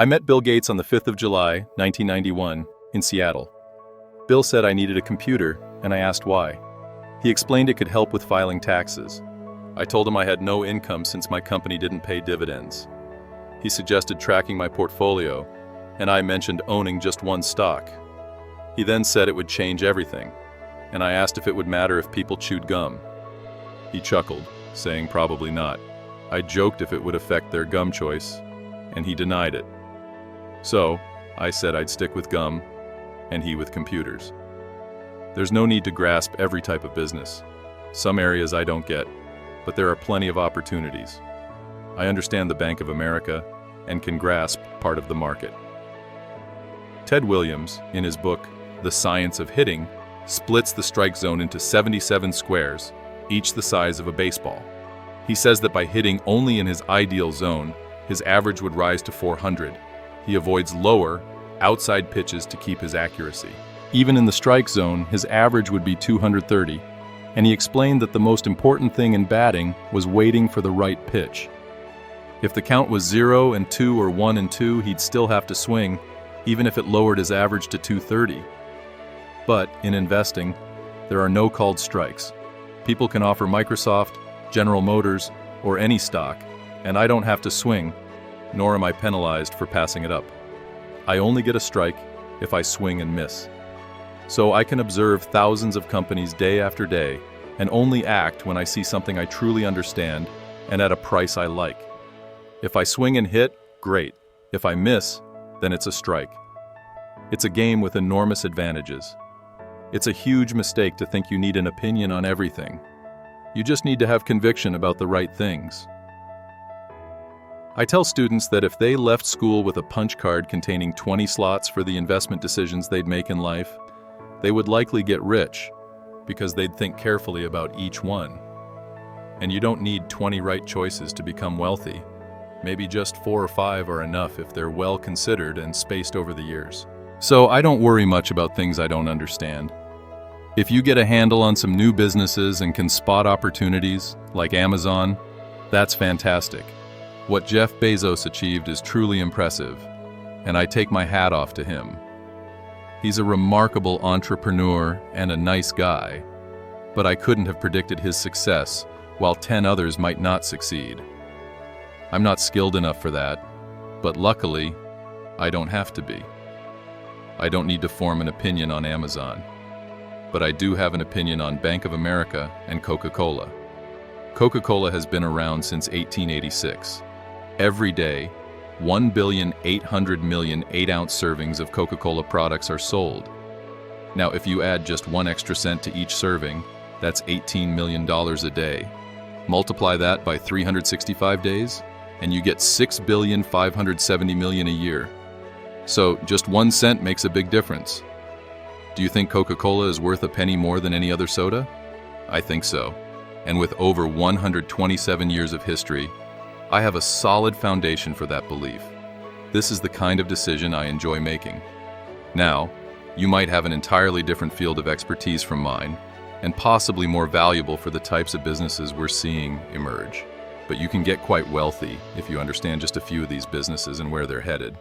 I met Bill Gates on the 5th of July, 1991, in Seattle. Bill said I needed a computer, and I asked why. He explained it could help with filing taxes. I told him I had no income since my company didn't pay dividends. He suggested tracking my portfolio, and I mentioned owning just one stock. He then said it would change everything, and I asked if it would matter if people chewed gum. He chuckled, saying probably not. I joked if it would affect their gum choice, and he denied it. So, I said I'd stick with gum, and he with computers. There's no need to grasp every type of business. Some areas I don't get, but there are plenty of opportunities. I understand the Bank of America and can grasp part of the market. Ted Williams, in his book, The Science of Hitting, splits the strike zone into 77 squares, each the size of a baseball. He says that by hitting only in his ideal zone, his average would rise to 400. He avoids lower, outside pitches to keep his accuracy. Even in the strike zone, his average would be 230, and he explained that the most important thing in batting was waiting for the right pitch. If the count was 0 and 2 or 1 and 2, he'd still have to swing, even if it lowered his average to 230. But in investing, there are no called strikes. People can offer Microsoft, General Motors, or any stock, and I don't have to swing, nor am I penalized for passing it up. I only get a strike if I swing and miss. So I can observe thousands of companies day after day and only act when I see something I truly understand and at a price I like. If I swing and hit, great. If I miss, then it's a strike. It's a game with enormous advantages. It's a huge mistake to think you need an opinion on everything. You just need to have conviction about the right things. I tell students that if they left school with a punch card containing 20 slots for the investment decisions they'd make in life, they would likely get rich because they'd think carefully about each one. And you don't need 20 right choices to become wealthy. Maybe just 4 or 5 are enough if they're well considered and spaced over the years. So I don't worry much about things I don't understand. If you get a handle on some new businesses and can spot opportunities, like Amazon, that's fantastic. What Jeff Bezos achieved is truly impressive, and I take my hat off to him. He's a remarkable entrepreneur and a nice guy, but I couldn't have predicted his success, while 10 others might not succeed. I'm not skilled enough for that, but luckily, I don't have to be. I don't need to form an opinion on Amazon, but I do have an opinion on Bank of America and Coca-Cola. Coca-Cola has been around since 1886. Every day, 1,800,000,000 8-ounce servings of Coca-Cola products are sold. Now, if you add just 1 extra cent to each serving, that's $18 million a day. Multiply that by 365 days, and you get $6,570,000,000 a year. So just 1 cent makes a big difference. Do you think Coca-Cola is worth a penny more than any other soda? I think so. And with over 127 years of history, I have a solid foundation for that belief. This is the kind of decision I enjoy making. Now, you might have an entirely different field of expertise from mine, and possibly more valuable for the types of businesses we're seeing emerge. But you can get quite wealthy if you understand just a few of these businesses and where they're headed.